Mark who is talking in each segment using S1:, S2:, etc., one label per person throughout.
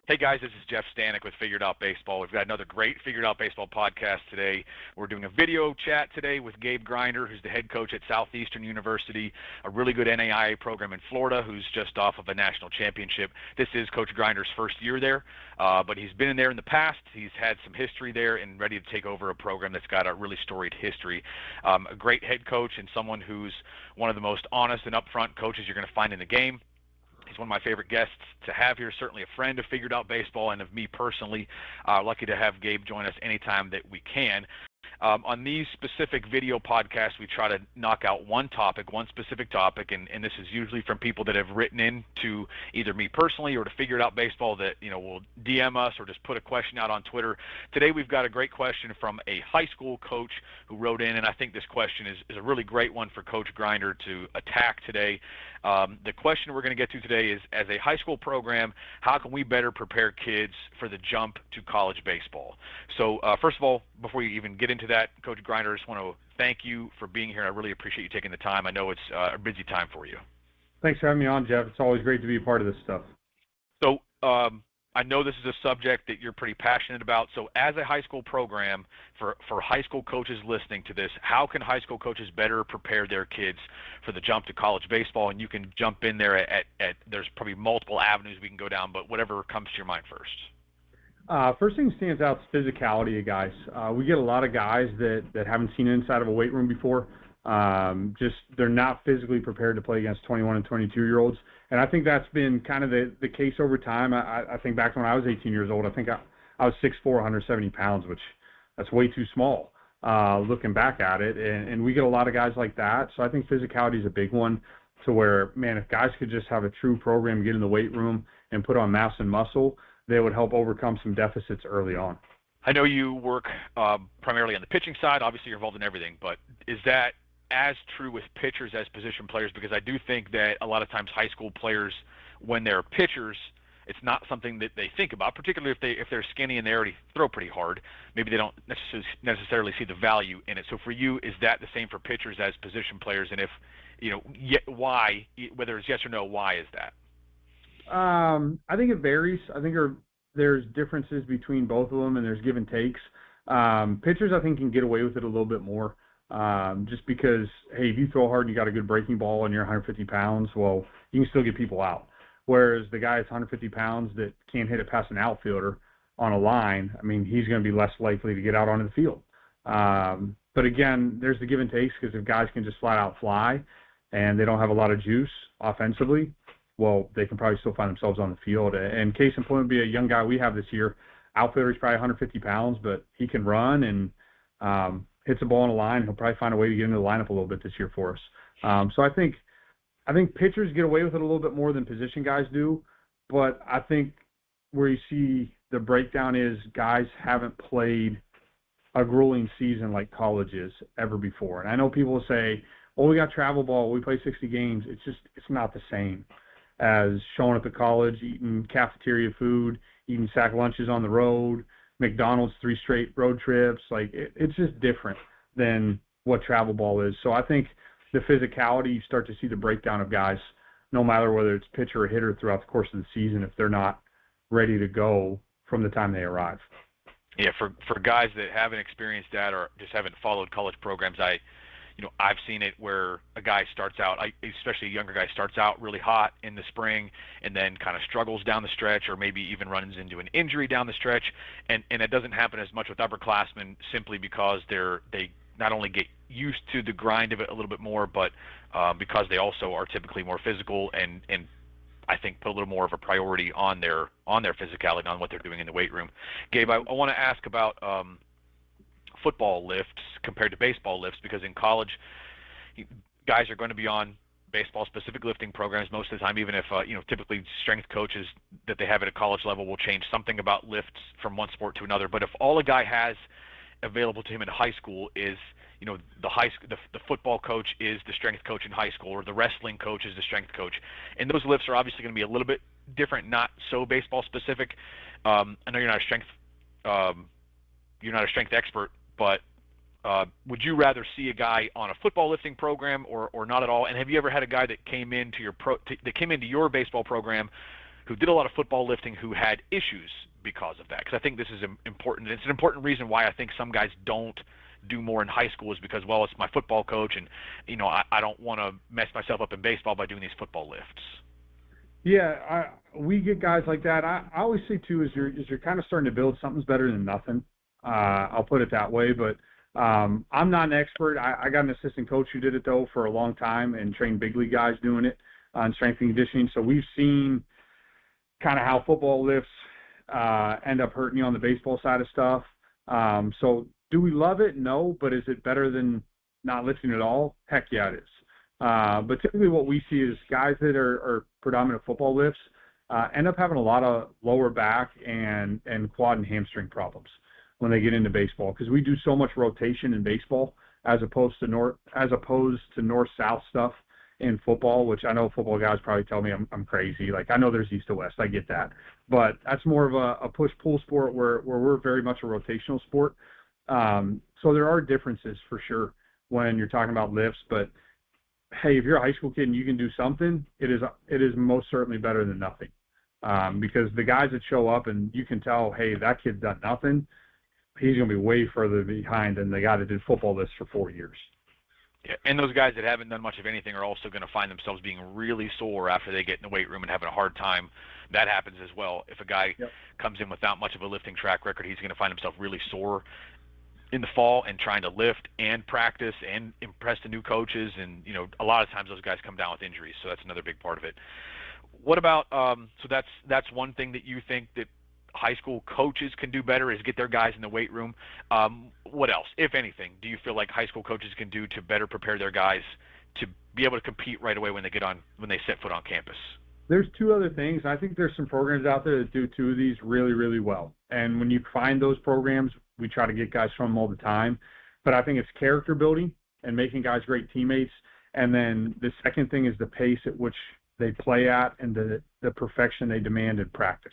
S1: Hey guys, this is Jeff Stanek with Figured Out Baseball. We've got another great Figured Out Baseball podcast today. We're doing a video chat today with Gabe Grinder, who's the head coach at Southeastern University, a really good NAIA program in Florida, who's just off of a national championship. This is Coach Grinder's first year there, but he's been in there in the past. He's had some history there and ready to take over a program that's got a really storied history. A great head coach and someone who's one of the most honest and upfront coaches you're going to find in the game. He's one of my favorite guests to have here, certainly a friend of Figured Out Baseball and of me personally. Lucky to have Gabe join us anytime that we can. On these specific video podcasts, we try to knock out one specific topic, and this is usually from people that have written in to either me personally or to Figured Out Baseball that will DM us or just put a question out on Twitter. Today we've got a great question from a high school coach who wrote in, and I think this question is a really great one for Coach Grinder to attack today. The question we're going to get to today is, as a high school program, how can we better prepare kids for the jump to college baseball? So first of all, before you even get into that, Coach Grinder, I just want to thank you for being here. I really appreciate you taking the time. I know it's a busy time for you.
S2: Thanks for having me on, Jeff. It's always great to be a part of this stuff.
S1: So I know this is a subject that you're pretty passionate about. So as a high school program, for high school coaches listening to this, how can high school coaches better prepare their kids for the jump to college baseball? And you can jump in there at there's probably multiple avenues we can go down, but whatever comes to your mind first.
S2: First thing stands out is physicality of guys. We get a lot of guys that haven't seen inside of a weight room before. Just they're not physically prepared to play against 21 and 22-year-olds. And I think that's been kind of the case over time. I think back when I was 18 years old, I think I was 6'4", 170 pounds, which that's way too small looking back at it. And we get a lot of guys like that. So I think physicality is a big one, to where, man, if guys could just have a true program, get in the weight room and put on mass and muscle, they would help overcome some deficits early on.
S1: I know you work primarily on the pitching side. Obviously, you're involved in everything, but is that as true with pitchers as position players? Because I do think that a lot of times high school players, when they're pitchers, it's not something that they think about, particularly if they're skinny and they already throw pretty hard. Maybe they don't necessarily see the value in it. So for you, is that the same for pitchers as position players? And if, why, whether it's yes or no, why is that?
S2: I think it varies. I think there's differences between both of them, and there's give and takes. Pitchers, I think, can get away with it a little bit more, just because, hey, if you throw hard and you got a good breaking ball and you're 150 pounds, well, you can still get people out. Whereas the guy that's 150 pounds that can't hit it past an outfielder on a line, I mean, he's going to be less likely to get out onto the field. But again, there's the give and takes, because if guys can just flat out fly and they don't have a lot of juice offensively, well, they can probably still find themselves on the field. And case in point would be a young guy we have this year. Outfielder, he's probably 150 pounds, but he can run and hits a ball on a line. He'll probably find a way to get into the lineup a little bit this year for us. So I think pitchers get away with it a little bit more than position guys do. But I think where you see the breakdown is guys haven't played a grueling season like college is ever before. And I know people will say, well, we got travel ball, we play 60 games. It's not the same as showing up at college, eating cafeteria food, eating sack lunches on the road, McDonald's 3 straight road trips. Like, it's just different than what travel ball is. So I think the physicality, you start to see the breakdown of guys, no matter whether it's pitcher or hitter throughout the course of the season, if they're not ready to go from the time they arrive.
S1: Yeah, for guys that haven't experienced that or just haven't followed college programs, I've seen it where a guy starts out, especially a younger guy, starts out really hot in the spring and then kind of struggles down the stretch, or maybe even runs into an injury down the stretch. And it doesn't happen as much with upperclassmen, simply because they not only get used to the grind of it a little bit more, but because they also are typically more physical and I think put a little more of a priority on their physicality, on what they're doing in the weight room. Gabe, I want to ask about football lifts compared to baseball lifts, because in college, guys are going to be on baseball-specific lifting programs most of the time, even if, typically strength coaches that they have at a college level will change something about lifts from one sport to another. But if all a guy has available to him in high school is, the football coach is the strength coach in high school, or the wrestling coach is the strength coach, and those lifts are obviously going to be a little bit different, not so baseball-specific. I know you're not a strength expert, but would you rather see a guy on a football lifting program or not at all? And have you ever had a guy that came into your baseball program who did a lot of football lifting who had issues because of that. Because I think this is important. It's an important reason why I think some guys don't do more in high school, is because, well, it's my football coach, and I don't want to mess myself up in baseball by doing these football lifts.
S2: Yeah, we get guys like that. I always say too, is you're kind of starting to build something's better than nothing. I'll put it that way, but I'm not an expert. I got an assistant coach who did it though for a long time and trained big league guys doing it on strength and conditioning. So we've seen kind of how football lifts end up hurting you on the baseball side of stuff. So do we love it? No, but is it better than not lifting at all? Heck yeah, it is. But typically what we see is guys that are predominant football lifts end up having a lot of lower back and quad and hamstring problems when they get into baseball, because we do so much rotation in baseball as opposed to north-south stuff in football, which I know football guys probably tell me I'm crazy. Like, I know there's east to west, I get that, but that's more of a push-pull sport where we're very much a rotational sport. So there are differences for sure when you're talking about lifts, but hey, if you're a high school kid and you can do something, it is most certainly better than nothing. Because the guys that show up and you can tell, hey, that kid's done nothing, he's going to be way further behind than the guy that did football lifts for 4 years.
S1: Yeah, and those guys that haven't done much of anything are also going to find themselves being really sore after they get in the weight room and having a hard time. That happens as well. If a guy comes in without much of a lifting track record, he's going to find himself really sore in the fall and trying to lift and practice and impress the new coaches. And, a lot of times those guys come down with injuries. So that's another big part of it. What about, so that's one thing that you think that high school coaches can do better, is get their guys in the weight room. What else, if anything, do you feel like high school coaches can do to better prepare their guys to be able to compete right away when they set foot on campus?
S2: There's two other things. I think there's some programs out there that do two of these really, really well. And when you find those programs, we try to get guys from them all the time. But I think it's character building and making guys great teammates. And then the second thing is the pace at which they play at and the perfection they demand in practice.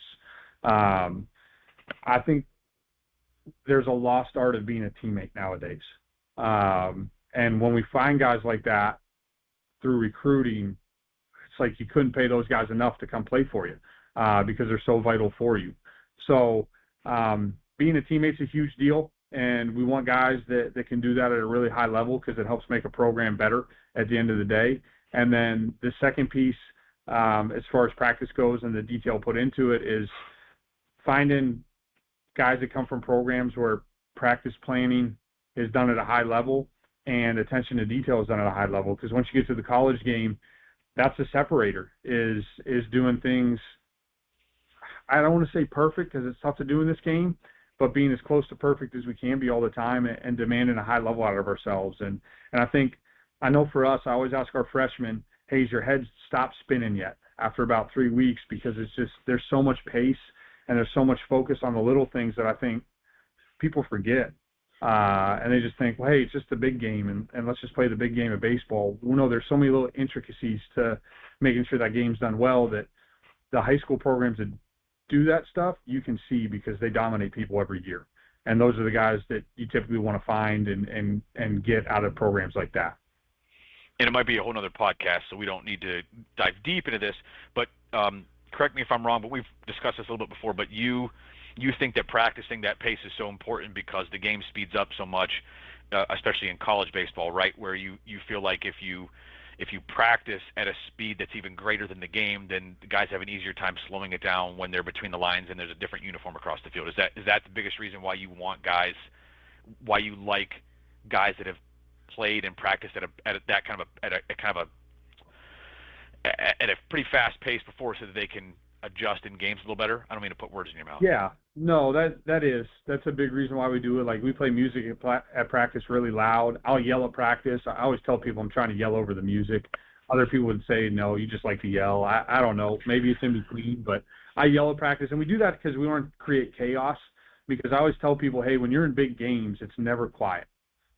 S2: I think there's a lost art of being a teammate nowadays. And when we find guys like that through recruiting, it's like you couldn't pay those guys enough to come play for you because they're so vital for you. So being a teammate's a huge deal, and we want guys that can do that at a really high level because it helps make a program better at the end of the day. And then the second piece, as far as practice goes and the detail put into it, is finding guys that come from programs where practice planning is done at a high level and attention to detail is done at a high level. Because once you get to the college game, that's the separator, is doing things, I don't want to say perfect because it's tough to do in this game, but being as close to perfect as we can be all the time and demanding a high level out of ourselves. And I know for us, I always ask our freshmen, hey, has your head stopped spinning yet after about 3 weeks? Because it's just, there's so much pace and there's so much focus on the little things that I think people forget. And they just think, well, hey, it's just a big game, and let's just play the big game of baseball. Well, no, there's so many little intricacies to making sure that game's done well that the high school programs that do that stuff, you can see because they dominate people every year. And those are the guys that you typically want to find and get out of programs like that.
S1: And it might be a whole nother podcast, so we don't need to dive deep into this, but correct me if I'm wrong, but we've discussed this a little bit before, but you think that practicing that pace is so important because the game speeds up so much, especially in college baseball, right? Where you feel like if you practice at a speed that's even greater than the game, then the guys have an easier time slowing it down when they're between the lines and there's a different uniform across the field. Is that the biggest reason why you want guys, why you like guys that have played and practiced at a pretty fast pace before, so that they can adjust in games a little better? I don't mean to put words in your mouth.
S2: Yeah, no, that's a big reason why we do it. Like, we play music at practice really loud. I'll yell at practice. I always tell people I'm trying to yell over the music. Other people would say, no, you just like to yell. I don't know. Maybe it's in between, but I yell at practice. And we do that because we want to create chaos, because I always tell people, hey, when you're in big games, it's never quiet.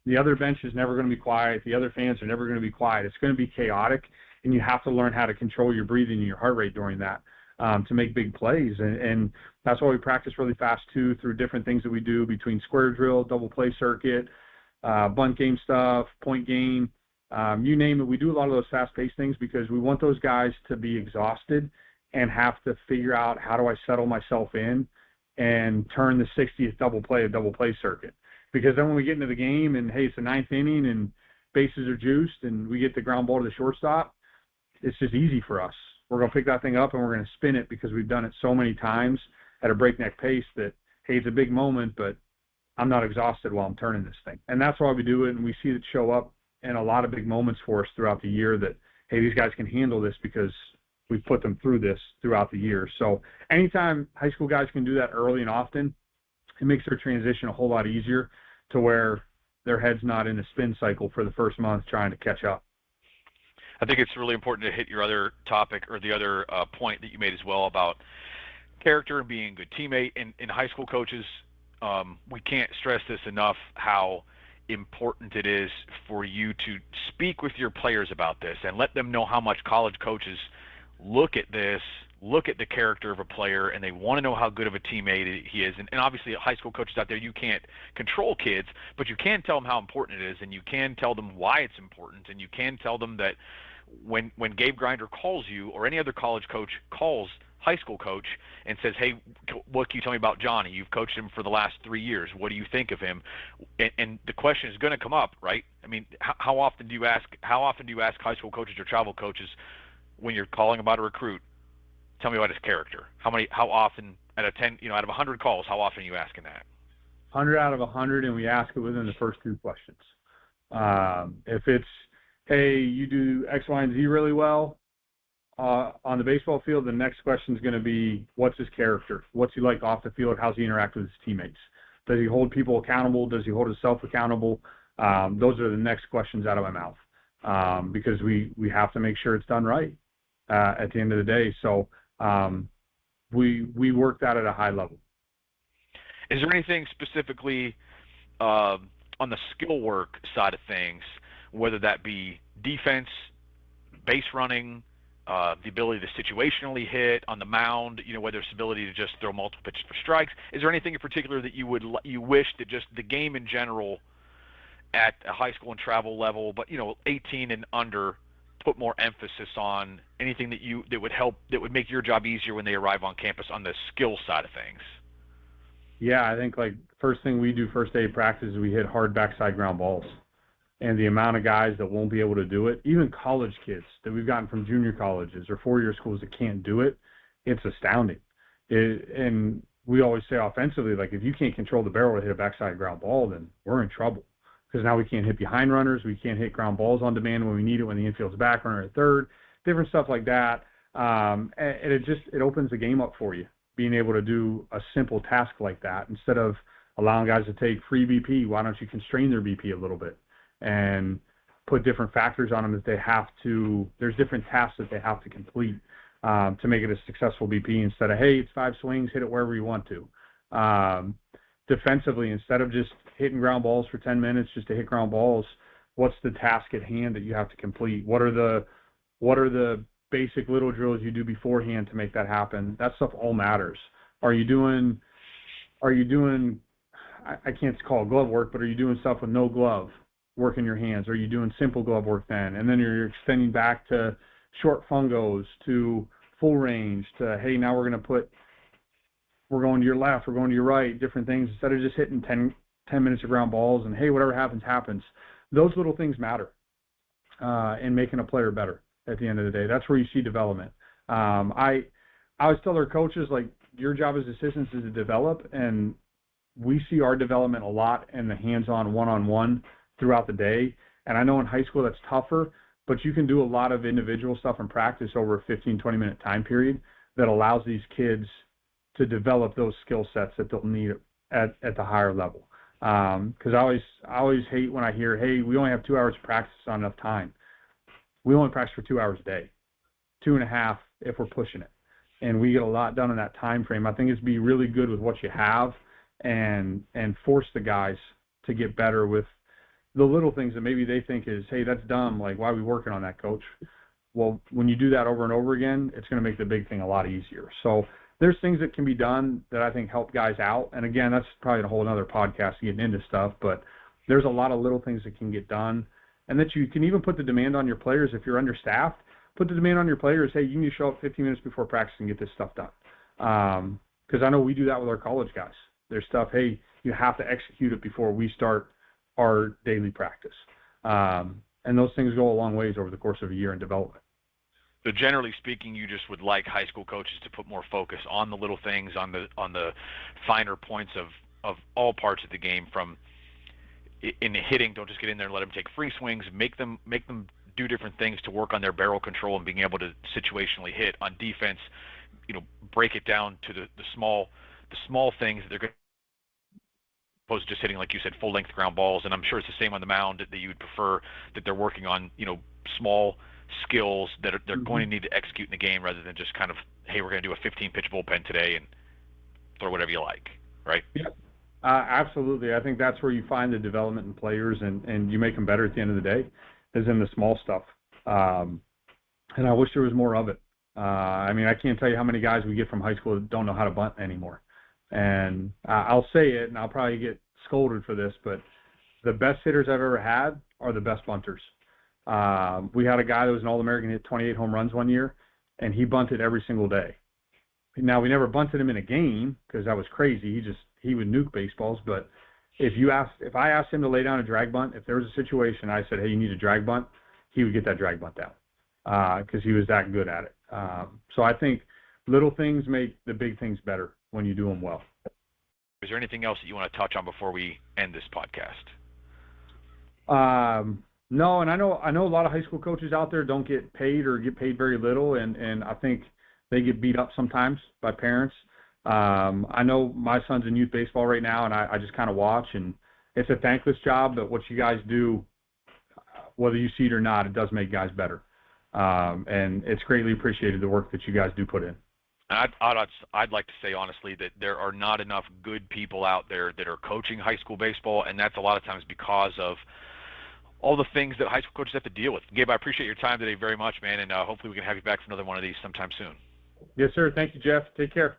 S2: The other bench is never going to be quiet. The other fans are never going to be quiet. It's going to be chaotic, and you have to learn how to control your breathing and your heart rate during that. To make big plays. And that's why we practice really fast, too, through different things that we do between square drill, double play circuit, bunt game stuff, point game, you name it. We do a lot of those fast-paced things because we want those guys to be exhausted and have to figure out how do I settle myself in and turn the 60th double play circuit. Because then when we get into the game and, hey, it's the 9th inning and bases are juiced and we get the ground ball to the shortstop, it's just easy for us. We're going to pick that thing up and we're going to spin it because we've done it so many times at a breakneck pace that, hey, it's a big moment, but I'm not exhausted while I'm turning this thing. And that's why we do it, and we see it show up in a lot of big moments for us throughout the year that, hey, these guys can handle this because we've put them through this throughout the year. So anytime high school guys can do that early and often, it makes their transition a whole lot easier to where their head's not in a spin cycle for the first month trying to catch up.
S1: I think it's really important to hit your other topic or the other point that you made as well about character and being a good teammate. In high school coaches, we can't stress this enough how important it is for you to speak with your players about this and let them know how much college coaches look at this, look at the character of a player, and they want to know how good of a teammate he is. And obviously, high school coaches out there, you can't control kids, but you can tell them how important it is, and you can tell them why it's important, and you can tell them that when Gabe Grinder calls you or any other college coach calls high school coach and says, hey, what can you tell me about Johnny? You've coached him for the last 3 years. What do you think of him? And the question is going to come up, right? I mean, how often do you ask high school coaches or travel coaches when you're calling about a recruit, tell me about his character? How often out of 100 calls, how often are you asking that?
S2: 100 out of 100, and we ask it within the first 2 questions. If it's, hey, you do X, Y, and Z really well on the baseball field, the next question is going to be, what's his character? What's he like off the field? How's he interact with his teammates? Does he hold people accountable? Does he hold himself accountable? Those are the next questions out of my mouth because we have to make sure it's done right at the end of the day. So we work that at a high level.
S1: Is there anything specifically on the skill work side of things, whether that be defense, base running, the ability to situationally hit on the mound, whether it's ability to just throw multiple pitches for strikes? Is there anything in particular that you wish that just the game in general at a high school and travel level, but 18 and under, put more emphasis on? Anything that would make your job easier when they arrive on campus on the skill side of things?
S2: Yeah, I think first thing we do first day of practice is we hit hard backside ground balls. And the amount of guys that won't be able to do it, even college kids that we've gotten from junior colleges or 4-year schools that can't do it, it's astounding. And we always say offensively, if you can't control the barrel to hit a backside ground ball, then we're in trouble. Because now we can't hit behind runners, we can't hit ground balls on demand when we need it, when the infield's back, runner at third, different stuff like that. And it opens the game up for you, being able to do a simple task like that. Instead of allowing guys to take free BP, why don't you constrain their BP a little bit and put different factors on them that they have to, there's different tasks that they have to complete to make it a successful BP instead of, hey, it's 5 swings, hit it wherever you want to. Defensively, instead of just hitting ground balls for 10 minutes just to hit ground balls, what's the task at hand that you have to complete? What are the basic little drills you do beforehand to make that happen? That stuff all matters. Are you doing I can't call it glove work, but are you doing stuff with no glove work in your hands? Are you doing simple glove work then? And then you're extending back to short fungos, to full range, to, hey, now we're going to your left, we're going to your right, different things, instead of just hitting 10 minutes of ground balls and, hey, whatever happens, happens. Those little things matter in making a player better at the end of the day. That's where you see development. I always tell our coaches, your job as assistants is to develop, and we see our development a lot in the hands-on one-on-one throughout the day. And I know in high school that's tougher, but you can do a lot of individual stuff in practice over a 15, 20-minute time period that allows these kids to develop those skill sets that they'll need at the higher level. Because I always hate when I hear, hey, we only have 2 hours of practice, not enough time. We only practice for 2 hours a day, 2.5 if we're pushing it. And we get a lot done in that time frame. I think it's be really good with what you have and force the guys to get better with the little things that maybe they think is, hey, that's dumb. Why are we working on that, coach? Well, when you do that over and over again, it's going to make the big thing a lot easier. So there's things that can be done that I think help guys out. And again, that's probably a whole other podcast getting into stuff, but there's a lot of little things that can get done, and that you can even put the demand on your players if you're understaffed. put the demand on your players. Hey, you need to show up 15 minutes before practice and get this stuff done. Because I know we do that with our college guys. There's stuff, hey, you have to execute it before we start our daily practice. And those things go a long ways over the course of a year in development.
S1: So generally speaking, you just would like high school coaches to put more focus on the little things, on the finer points of all parts of the game. From in the hitting, don't just get in there and let them take free swings. Make them do different things to work on their barrel control and being able to situationally hit. On defense, break it down to the small things that they're going to, opposed to just hitting, like you said, full length ground balls. And I'm sure it's the same on the mound, that you would prefer that they're working on small skills that they're going to need to execute in the game, rather than just kind of, hey, we're going to do a 15 pitch bullpen today and throw whatever you like, right?
S2: Yeah, absolutely. I think that's where you find the development in players, and you make them better at the end of the day, is in the small stuff. And I wish there was more of it. I mean, I can't tell you how many guys we get from high school that don't know how to bunt anymore. And I'll say it, and I'll probably get scolded for this, but the best hitters I've ever had are the best bunters. We had a guy that was an All-American, hit 28 home runs one year, and he bunted every single day. Now, we never bunted him in a game because that was crazy. He would nuke baseballs. But if I asked him to lay down a drag bunt, if there was a situation, I said, hey, you need a drag bunt, he would get that drag bunt down because he was that good at it. So I think little things make the big things better when you do them well.
S1: Is there anything else that you want to touch on before we end this podcast?
S2: No, and I know a lot of high school coaches out there don't get paid or get paid very little, and I think they get beat up sometimes by parents. I know my son's in youth baseball right now, and I just kind of watch, and it's a thankless job, but what you guys do, whether you see it or not, it does make guys better. And it's greatly appreciated, the work that you guys do put in.
S1: I'd like to say, honestly, that there are not enough good people out there that are coaching high school baseball, and that's a lot of times because of all the things that high school coaches have to deal with. Gabe, I appreciate your time today very much, man, and hopefully we can have you back for another one of these sometime soon.
S2: Yes, sir. Thank you, Jeff. Take care.